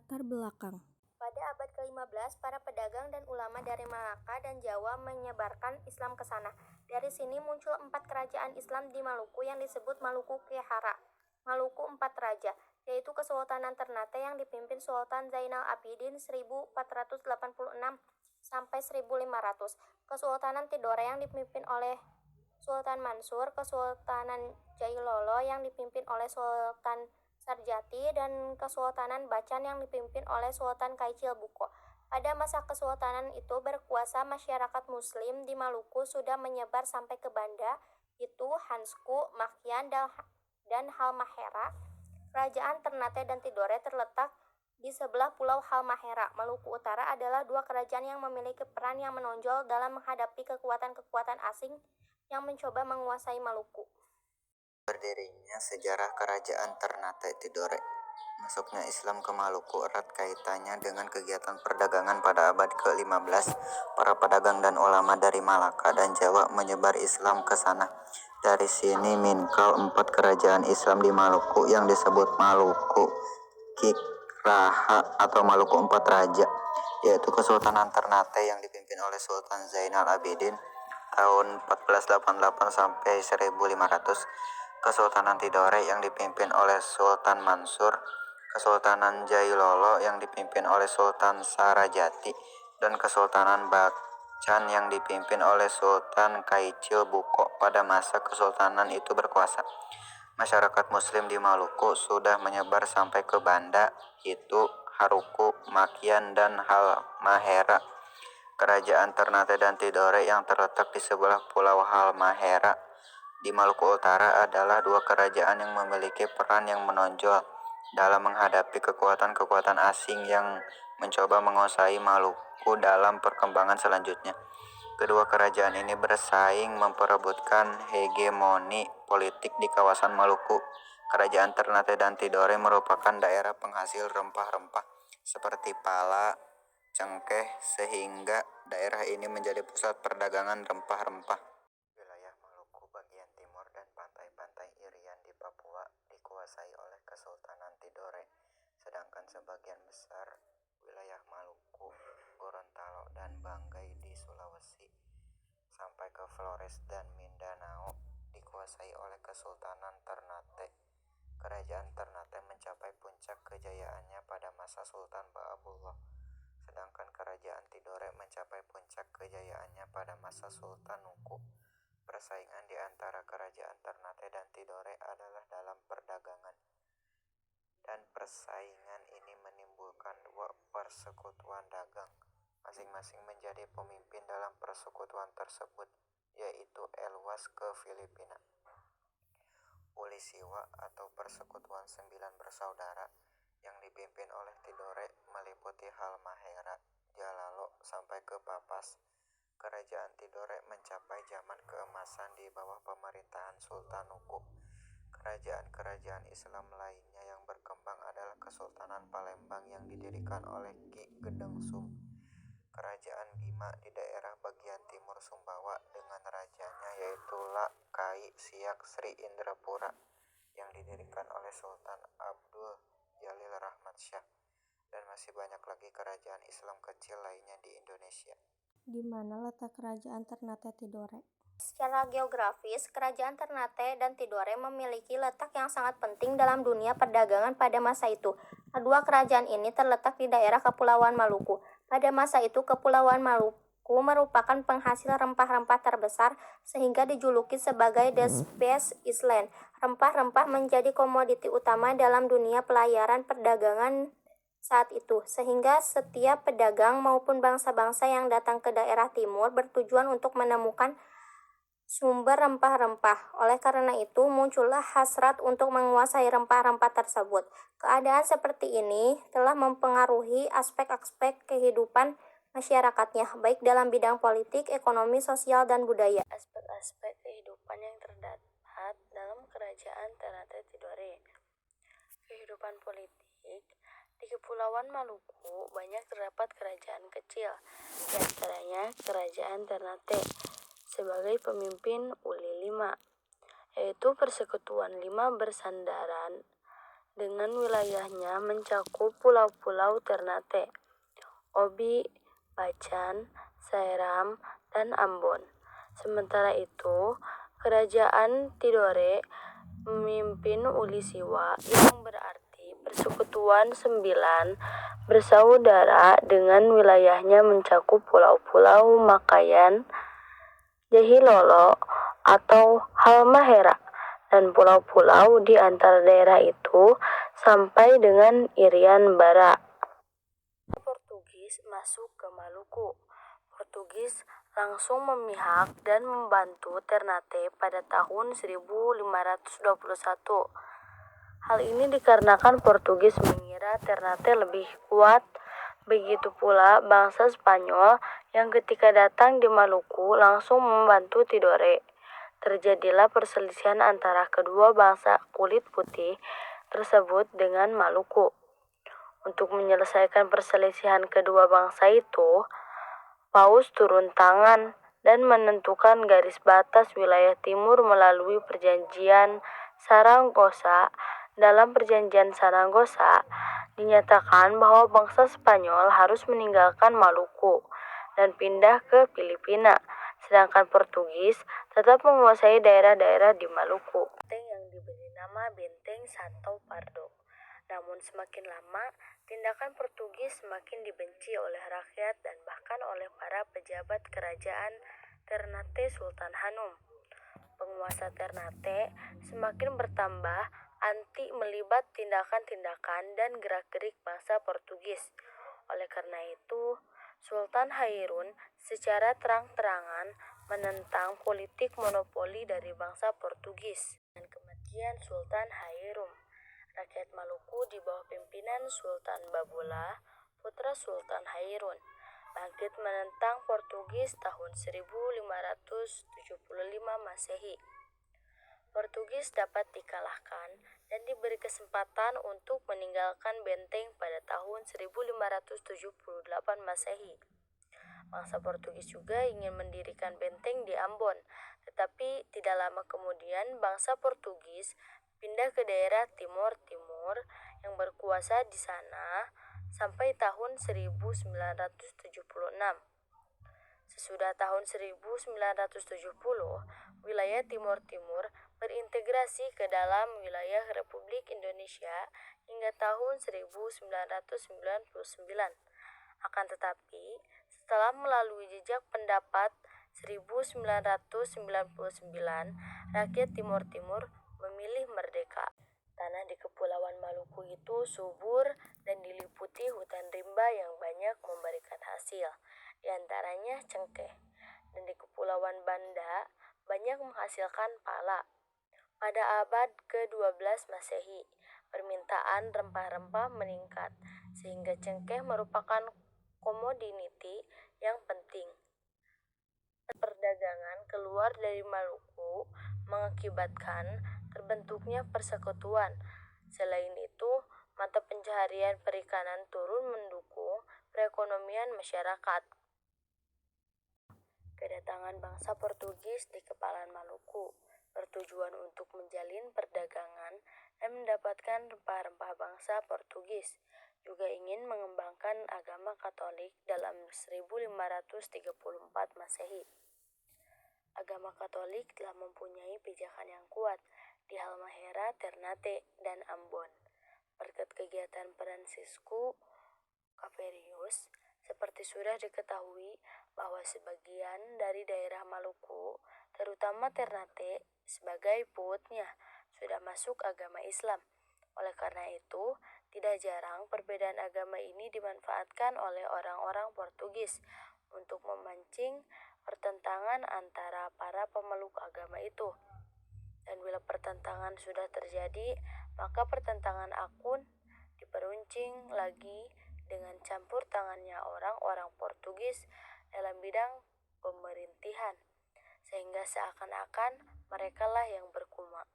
Latar belakang. Pada abad ke-15, para pedagang dan ulama dari Malaka dan Jawa menyebarkan Islam ke sana. Dari sini muncul 4 kerajaan Islam di Maluku yang disebut Maluku Kehara. Maluku 4 raja, yaitu Kesultanan Ternate yang dipimpin Sultan Zainal Abidin 1486 sampai 1500, Kesultanan Tidore yang dipimpin oleh Sultan Mansur, Kesultanan Jailolo yang dipimpin oleh Sultan Sarjati, dan Kesultanan Bacan yang dipimpin oleh Sultan Kaichil Buko. Pada masa kesultanan itu berkuasa masyarakat muslim di Maluku sudah menyebar sampai ke Banda, itu Hansku, Makian, dan Halmahera. Kerajaan Ternate dan Tidore terletak di sebelah Pulau Halmahera. Maluku Utara adalah dua kerajaan yang memiliki peran yang menonjol dalam menghadapi kekuatan-kekuatan asing yang mencoba menguasai Maluku. Berdirinya sejarah Kerajaan Ternate Tidore. Masuknya Islam ke Maluku erat kaitannya dengan kegiatan perdagangan pada abad ke-15. Para pedagang dan ulama dari Malaka dan Jawa menyebar Islam ke sana. Dari sini minkal 4 kerajaan Islam di Maluku yang disebut Maluku Kikraha atau Maluku 4 Raja, yaitu Kesultanan Ternate yang dipimpin oleh Sultan Zainal Abidin tahun 1488 sampai 1500, Kesultanan Tidore yang dipimpin oleh Sultan Mansur, Kesultanan Jailolo yang dipimpin oleh Sultan Sarajati, dan Kesultanan Bacan yang dipimpin oleh Sultan Kaichil Buko. Pada masa kesultanan itu berkuasa, masyarakat muslim di Maluku sudah menyebar sampai ke Banda, itu Haruku, Makian, dan Halmahera. Kerajaan Ternate dan Tidore yang terletak di sebelah Pulau Halmahera di Maluku Utara adalah dua kerajaan yang memiliki peran yang menonjol dalam menghadapi kekuatan-kekuatan asing yang mencoba menguasai Maluku dalam perkembangan selanjutnya. Kedua kerajaan ini bersaing memperebutkan hegemoni politik di kawasan Maluku. Kerajaan Ternate dan Tidore merupakan daerah penghasil rempah-rempah seperti pala, cengkeh, sehingga daerah ini menjadi pusat perdagangan rempah-rempah. Wilayah Maluku bagian timur dan pantai-pantai Irian di Papua dikuasai oleh Kesultanan Tidore, sedangkan sebagian besar wilayah Maluku, Gorontalo, dan Banggai di Sulawesi sampai ke Flores dan Mindanao dikuasai oleh Kesultanan Ternate. Kerajaan Ternate mencapai puncak kejayaannya pada masa Sultan Baabullah, sedangkan kerajaan Tidore mencapai puncak kejayaannya pada masa Sultan Nuku. Persaingan di antara kerajaan Ternate dan Tidore adalah dalam perdagangan, dan persaingan ini menimbulkan dua persekutuan dagang. Masing-masing menjadi pemimpin dalam persekutuan tersebut, yaitu Elwas ke Filipina, Ulisiwa atau Persekutuan Sembilan Bersaudara yang dipimpin oleh Tidore meliputi Halmahera, Jalalo, sampai ke Papas. Kerajaan Tidore mencapai zaman keemasan di bawah pemerintahan Sultan Nuku. Kerajaan-kerajaan Islam lainnya yang berkembang adalah Kesultanan Palembang yang didirikan oleh Ki Gedeng Sum, Kerajaan Bima di daerah bagian timur Sumbawa dengan rajanya yaitu La Kai Siak Sri Indrapura yang didirikan oleh Sultan Abdul Jalil Rahmat Syah, dan masih banyak lagi kerajaan Islam kecil lainnya di Indonesia. Di mana letak kerajaan Ternate Tidore? Secara geografis, kerajaan Ternate dan Tidore memiliki letak yang sangat penting dalam dunia perdagangan pada masa itu. Kedua kerajaan ini terletak di daerah Kepulauan Maluku. Pada masa itu, Kepulauan Maluku merupakan penghasil rempah-rempah terbesar sehingga dijuluki sebagai The Spice Island. Rempah-rempah menjadi komoditi utama dalam dunia pelayaran perdagangan saat itu, sehingga setiap pedagang maupun bangsa-bangsa yang datang ke daerah timur bertujuan untuk menemukan sumber rempah-rempah. Oleh karena itu, muncullah hasrat untuk menguasai rempah-rempah tersebut. Keadaan seperti ini telah mempengaruhi aspek-aspek kehidupan masyarakatnya, baik dalam bidang politik, ekonomi, sosial, dan budaya. Aspek-aspek kehidupan yang terdapat dalam kerajaan Ternate Tidore. Kehidupan politik di Kepulauan Maluku banyak terdapat kerajaan kecil, di antaranya Kerajaan Ternate sebagai pemimpin Uli V, yaitu Persekutuan Lima bersandaran dengan wilayahnya mencakup pulau-pulau Ternate, Obi, Bacan, Seram, dan Ambon. Sementara itu, Kerajaan Tidore memimpin Uli Siwa yang berarti Persekutuan Sembilan bersaudara dengan wilayahnya mencakup pulau-pulau Makayan, Jahilolo, atau Halmahera, dan pulau-pulau di antara daerah itu sampai dengan Irian Barat. Portugis masuk ke Maluku. Portugis langsung memihak dan membantu Ternate pada tahun 1521. Hal ini dikarenakan Portugis mengira Ternate lebih kuat. Begitu pula bangsa Spanyol yang ketika datang di Maluku langsung membantu Tidore. Terjadilah perselisihan antara kedua bangsa kulit putih tersebut dengan Maluku. Untuk menyelesaikan perselisihan kedua bangsa itu, Paus turun tangan dan menentukan garis batas wilayah timur melalui perjanjian Saragossa. Dalam perjanjian Saragossa, dinyatakan bahwa bangsa Spanyol harus meninggalkan Maluku dan pindah ke Filipina, sedangkan Portugis tetap menguasai daerah-daerah di Maluku. Benteng yang diberi nama Benteng Santo Pardo. Namun semakin lama, tindakan Portugis semakin dibenci oleh rakyat dan bahkan oleh para pejabat kerajaan Ternate Sultan Hanum. Penguasa Ternate semakin bertambah anti melibat tindakan-tindakan dan gerak-gerik bangsa Portugis. Oleh karena itu, Sultan Hairun secara terang-terangan menentang politik monopoli dari bangsa Portugis. Dengan kematian Sultan Hairun, rakyat Maluku di bawah pimpinan Sultan Babola, putra Sultan Hairun, bangkit menentang Portugis tahun 1575 Masehi. Portugis dapat dikalahkan dan diberi kesempatan untuk meninggalkan benteng pada tahun 1578 Masehi. Bangsa Portugis juga ingin mendirikan benteng di Ambon, tetapi tidak lama kemudian bangsa Portugis pindah ke daerah timur-timur yang berkuasa di sana sampai tahun 1976. Sesudah tahun 1970, wilayah timur-timur berintegrasi ke dalam wilayah Republik Indonesia hingga tahun 1999. Akan tetapi, setelah melalui jejak pendapat 1999, rakyat Timur-Timur memilih merdeka. Tanah di Kepulauan Maluku itu subur dan diliputi hutan rimba yang banyak memberikan hasil, di antaranya cengkeh. Dan di Kepulauan Banda banyak menghasilkan pala. Pada abad ke-12 Masehi, permintaan rempah-rempah meningkat, sehingga cengkeh merupakan komoditi yang penting. Perdagangan keluar dari Maluku mengakibatkan terbentuknya persekutuan. Selain itu, mata pencaharian perikanan turun mendukung perekonomian masyarakat. Kedatangan bangsa Portugis di Kepulauan Maluku bertujuan untuk menjalin perdagangan dan mendapatkan rempah-rempah bangsa Portugis. Juga ingin mengembangkan agama Katolik dalam 1534 Masehi. Agama Katolik telah mempunyai pijakan yang kuat di Halmahera, Ternate, dan Ambon. Berkat kegiatan Fransisku Xaverius, seperti sudah diketahui bahwa sebagian dari daerah Maluku, terutama Ternate, sebagai puutnya, sudah masuk agama Islam. Oleh karena itu, tidak jarang perbedaan agama ini dimanfaatkan oleh orang-orang Portugis untuk memancing pertentangan antara para pemeluk agama itu. Dan bila pertentangan sudah terjadi, maka pertentangan akun diperuncing lagi dengan campur tangannya orang-orang Portugis dalam bidang pemerintihan, sehingga seakan-akan merekalah yang berkuasa.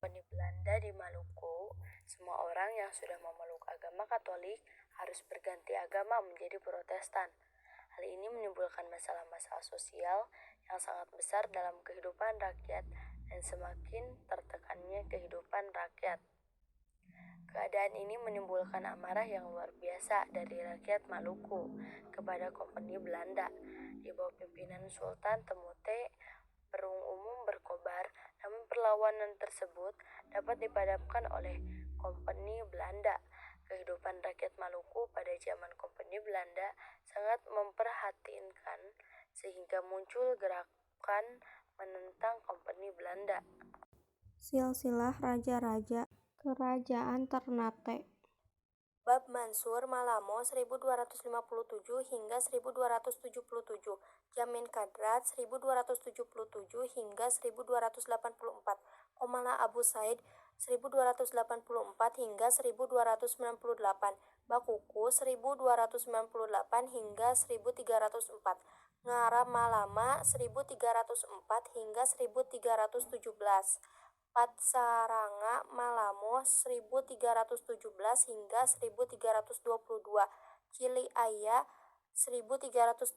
Di Belanda di Maluku, semua orang yang sudah memeluk agama Katolik harus berganti agama menjadi Protestan. Hal ini menimbulkan masalah-masalah sosial yang sangat besar dalam kehidupan rakyat dan semakin tertekannya kehidupan rakyat. Keadaan ini menimbulkan amarah yang luar biasa dari rakyat Maluku kepada Kompeni Belanda. Di bawah pimpinan Sultan Temute, perang umum berkobar, namun perlawanan tersebut dapat dipadamkan oleh Kompeni Belanda. Kehidupan rakyat Maluku pada zaman Kompeni Belanda sangat memprihatinkan sehingga muncul gerakan menentang Kompeni Belanda. Silsilah Raja-Raja Kerajaan Ternate. Bab Mansur Malamo 1257 hingga 1277, Jamin Kadrat 1277 hingga 1284, Komala Abu Said 1284 hingga 1298, Bakuku 1298 hingga 1304, Ngara Malama 1304 hingga 1317, Patsaranga Malamo 1317 hingga 1322, Cili Aya 1322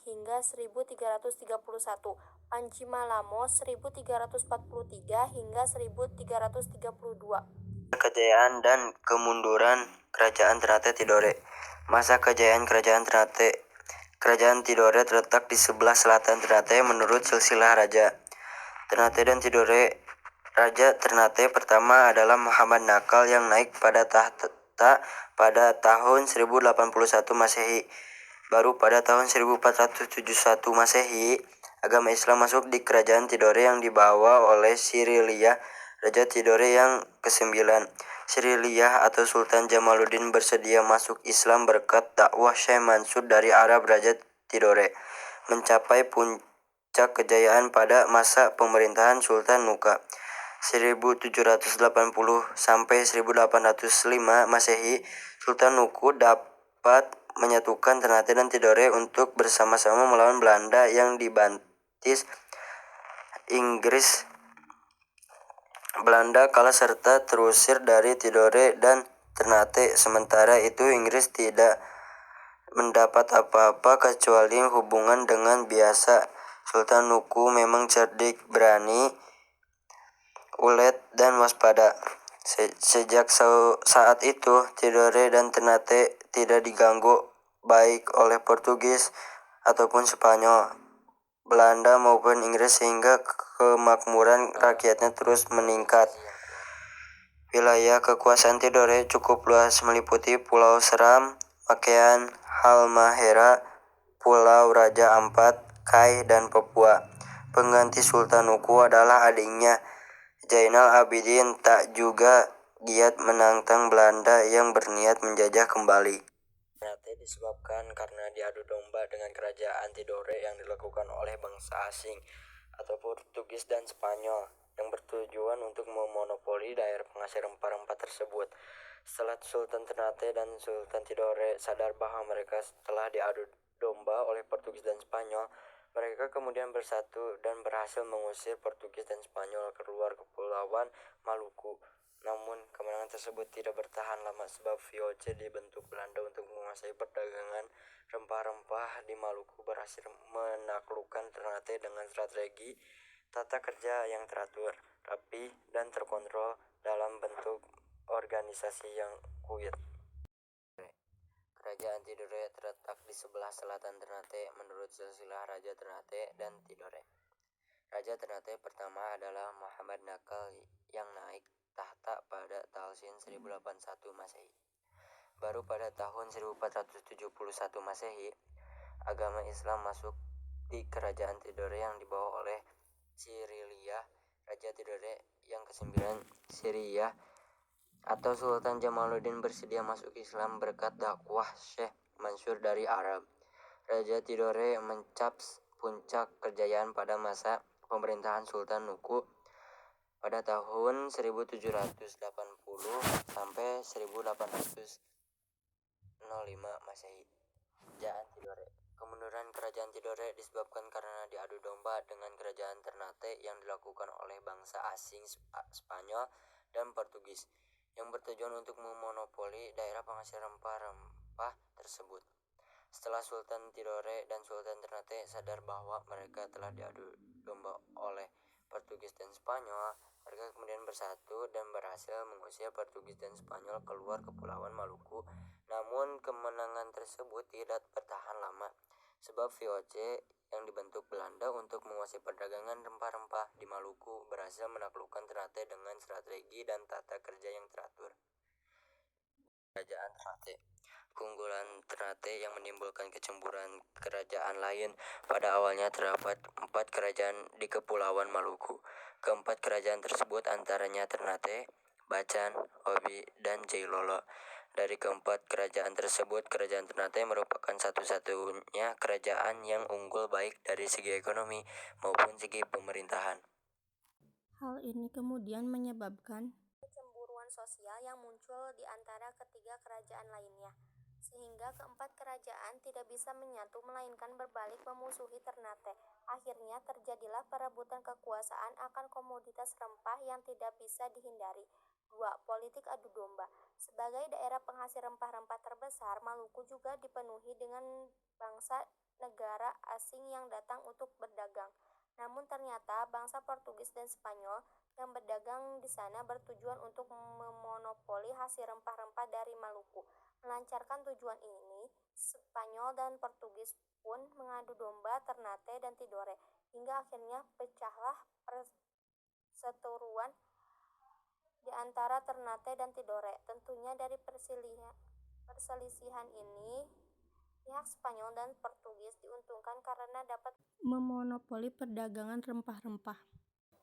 hingga 1331, Panci Malamo 1343 hingga 1332. Kejayaan dan kemunduran Kerajaan Ternate Tidore. Masa kejayaan Kerajaan Ternate. Kerajaan Tidore terletak di sebelah selatan Ternate menurut silsilah raja Ternate dan Tidore. Raja Ternate pertama adalah Muhammad Nakal yang naik pada tahta pada tahun 1081 Masehi. Baru pada tahun 1471 Masehi, agama Islam masuk di Kerajaan Tidore yang dibawa oleh Siriliah, Raja Tidore yang ke-9. Siriliah atau Sultan Jamaluddin bersedia masuk Islam berkat dakwah Syekh Mansur dari Arab. Raja Tidore mencapai puncak kejayaan pada masa pemerintahan Sultan Nuka 1780 sampai 1805 Masehi. Sultan Nuku dapat menyatukan Ternate dan Tidore untuk bersama-sama melawan Belanda yang dibantis Inggris. Belanda kalah serta terusir dari Tidore dan Ternate. Sementara itu Inggris tidak mendapat apa-apa kecuali hubungan dengan biasa. Sultan Nuku memang cerdik, berani, ulet, dan waspada. Sejak saat itu, Tidore dan Ternate tidak diganggu baik oleh Portugis ataupun Spanyol, Belanda maupun Inggris, sehingga kemakmuran rakyatnya terus meningkat. Wilayah kekuasaan Tidore cukup luas, meliputi Pulau Seram, Makean, Halmahera, Pulau Raja Ampat, Kai, dan Papua. Pengganti Sultan Nuku adalah adiknya Zainal Abidin, tak juga giat menantang Belanda yang berniat menjajah kembali. Ternate disebabkan karena diadu domba dengan kerajaan Tidore yang dilakukan oleh bangsa asing atau Portugis dan Spanyol yang bertujuan untuk memonopoli daerah penghasil rempah-rempah tersebut. Setelah Sultan Ternate dan Sultan Tidore sadar bahwa mereka telah diadu domba oleh Portugis dan Spanyol, mereka kemudian bersatu dan berhasil mengusir Portugis dan Spanyol keluar Kepulauan Maluku. Namun, kemenangan tersebut tidak bertahan lama sebab VOC dibentuk Belanda untuk menguasai perdagangan rempah-rempah di Maluku, berhasil menaklukkan Ternate dengan strategi tata kerja yang teratur, rapi, dan terkontrol dalam bentuk organisasi yang kuat. Kerajaan Tidore terletak di sebelah selatan Ternate menurut silsilah Raja Ternate dan Tidore. Raja Ternate pertama adalah Muhammad Nakal yang naik tahta pada tahun 1081 Masehi. Baru pada tahun 1471 Masehi, agama Islam masuk di Kerajaan Tidore yang dibawa oleh Siriliah, Raja Tidore yang ke-9. Siriliah atau Sultan Jamaluddin bersedia masuk Islam berkat dakwah Syekh Mansur dari Arab. Raja Tidore mencapai puncak kejayaan pada masa pemerintahan Sultan Nuku pada tahun 1780 sampai 1805 Masehi. Kerajaan Tidore. Kemunduran Kerajaan Tidore disebabkan karena diadu domba dengan Kerajaan Ternate yang dilakukan oleh bangsa asing Spanyol dan Portugis yang bertujuan untuk memonopoli daerah penghasil rempah-rempah tersebut. Setelah Sultan Tidore dan Sultan Ternate sadar bahwa mereka telah diadu domba oleh Portugis dan Spanyol, mereka kemudian bersatu dan berhasil mengusir Portugis dan Spanyol keluar Kepulauan Maluku. Namun kemenangan tersebut tidak bertahan lama, sebab VOC yang dibentuk Belanda untuk menguasai perdagangan rempah-rempah di Maluku berhasil menaklukkan Ternate dengan strategi dan tata kerja yang teratur. Kerajaan Ternate. Keunggulan Ternate yang menimbulkan kecemburuan kerajaan lain. Pada awalnya terdapat 4 kerajaan di Kepulauan Maluku. Keempat kerajaan tersebut antaranya Ternate, Bacan, Obi, dan Jailolo. Dari keempat kerajaan tersebut, kerajaan Ternate merupakan satu-satunya kerajaan yang unggul baik dari segi ekonomi maupun segi pemerintahan. Hal ini kemudian menyebabkan kecemburuan sosial yang muncul di antara ketiga kerajaan lainnya, sehingga keempat kerajaan tidak bisa menyatu melainkan berbalik memusuhi Ternate. Akhirnya terjadilah perebutan kekuasaan akan komoditas rempah yang tidak bisa dihindari. 2. Politik adu domba. Sebagai daerah penghasil rempah-rempah terbesar, Maluku juga dipenuhi dengan bangsa negara asing yang datang untuk berdagang. Namun ternyata bangsa Portugis dan Spanyol yang berdagang di sana bertujuan untuk memonopoli hasil rempah-rempah dari Maluku. Melancarkan tujuan ini, Spanyol dan Portugis pun mengadu domba Ternate dan Tidore, hingga akhirnya pecahlah perseteruan di antara Ternate dan Tidore. Tentunya dari perselisihan ini, pihak Spanyol dan Portugis diuntungkan karena dapat memonopoli perdagangan rempah-rempah.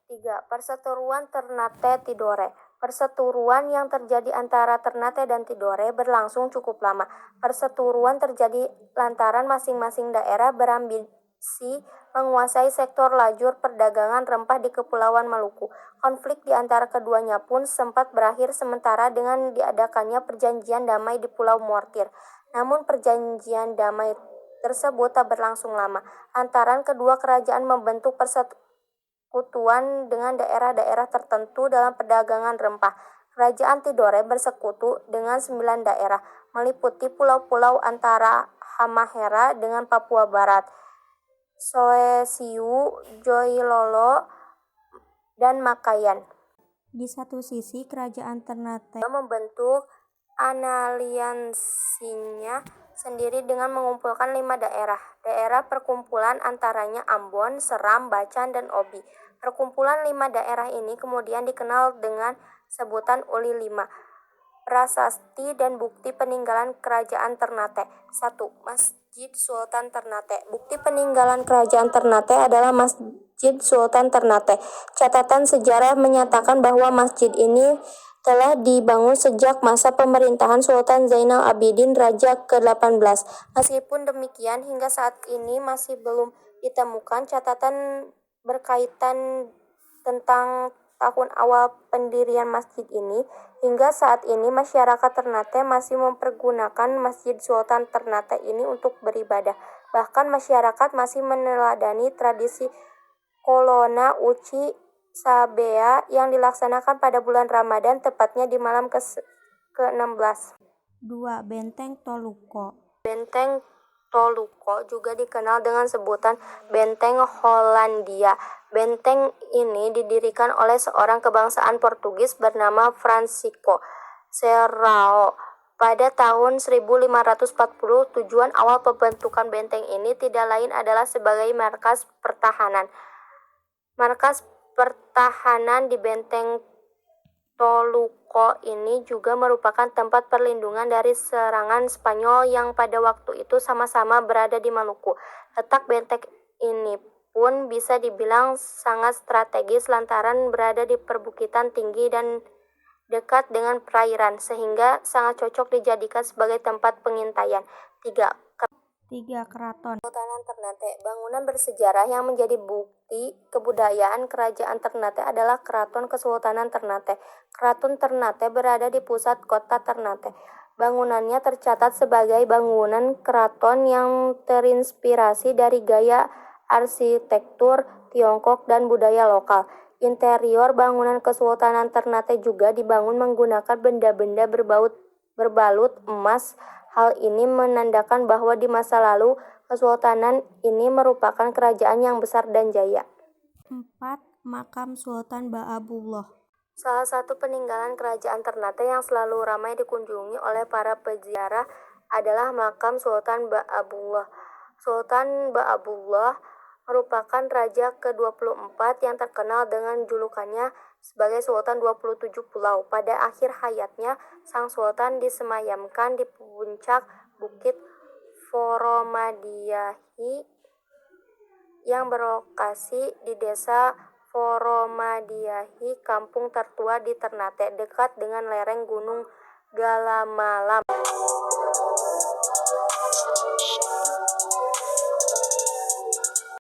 3. Perseteruan Ternate-Tidore. Perseteruan yang terjadi antara Ternate dan Tidore berlangsung cukup lama. Perseteruan terjadi lantaran masing-masing daerah berambisi menguasai sektor lajur perdagangan rempah di Kepulauan Maluku. Konflik di antara keduanya pun sempat berakhir sementara dengan diadakannya perjanjian damai di Pulau Mortir. Namun perjanjian damai tersebut tak berlangsung lama, lantaran kedua kerajaan membentuk persekutuan dengan daerah-daerah tertentu dalam perdagangan rempah. Kerajaan Tidore bersekutu dengan 9 daerah, meliputi pulau-pulau antara Halmahera dengan Papua Barat, Soesiu, Joilolo, dan Makayan. Di satu sisi, kerajaan Ternate membentuk aliansinya sendiri dengan mengumpulkan 5 daerah. Daerah perkumpulan antaranya Ambon, Seram, Bacan, dan Obi. Perkumpulan 5 daerah ini kemudian dikenal dengan sebutan Uli 5. Prasasti dan bukti peninggalan kerajaan Ternate. 1. Masjid Sultan Ternate. Bukti peninggalan kerajaan Ternate adalah Masjid Sultan Ternate. Catatan sejarah menyatakan bahwa masjid ini telah dibangun sejak masa pemerintahan Sultan Zainal Abidin Raja ke-18. Meskipun demikian, hingga saat ini masih belum ditemukan catatan berkaitan tentang tahun awal pendirian masjid ini. Hingga saat ini masyarakat Ternate masih mempergunakan Masjid Sultan Ternate ini untuk beribadah. Bahkan masyarakat masih meneladani tradisi Kolona Uci Sabea yang dilaksanakan pada bulan Ramadan, tepatnya di malam ke-16. 2. Benteng Toluco. Benteng Toluco juga dikenal dengan sebutan Benteng Hollandia. Benteng ini didirikan oleh seorang kebangsaan Portugis bernama Francisco Serrao pada tahun 1540. Tujuan awal pembentukan benteng ini tidak lain adalah sebagai markas pertahanan. Markas pertahanan di Benteng Toluco ini juga merupakan tempat perlindungan dari serangan Spanyol yang pada waktu itu sama-sama berada di Maluku. Letak benteng ini pun bisa dibilang sangat strategis lantaran berada di perbukitan tinggi dan dekat dengan perairan, sehingga sangat cocok dijadikan sebagai tempat pengintaian. 3. Keraton Kesultanan Ternate. Bangunan bersejarah yang menjadi bukti kebudayaan kerajaan Ternate adalah Keraton Kesultanan Ternate. Keraton Ternate berada di pusat kota Ternate. Bangunannya tercatat sebagai bangunan keraton yang terinspirasi dari gaya arsitektur Tiongkok dan budaya lokal. Interior bangunan Kesultanan Ternate juga dibangun menggunakan benda-benda berbalut emas. Hal ini menandakan bahwa di masa lalu Kesultanan ini merupakan kerajaan yang besar dan jaya. 4. Makam Sultan Ba'abullah. Salah satu peninggalan kerajaan Ternate yang selalu ramai dikunjungi oleh para peziarah adalah makam Sultan Ba'abullah. Sultan Ba'abullah merupakan raja ke-24 yang terkenal dengan julukannya sebagai Sultan 27 Pulau. Pada akhir hayatnya, sang sultan disemayamkan di puncak Bukit Foromadiyahi yang berlokasi di desa Foromadiyahi, kampung tertua di Ternate, dekat dengan lereng Gunung Galamalam.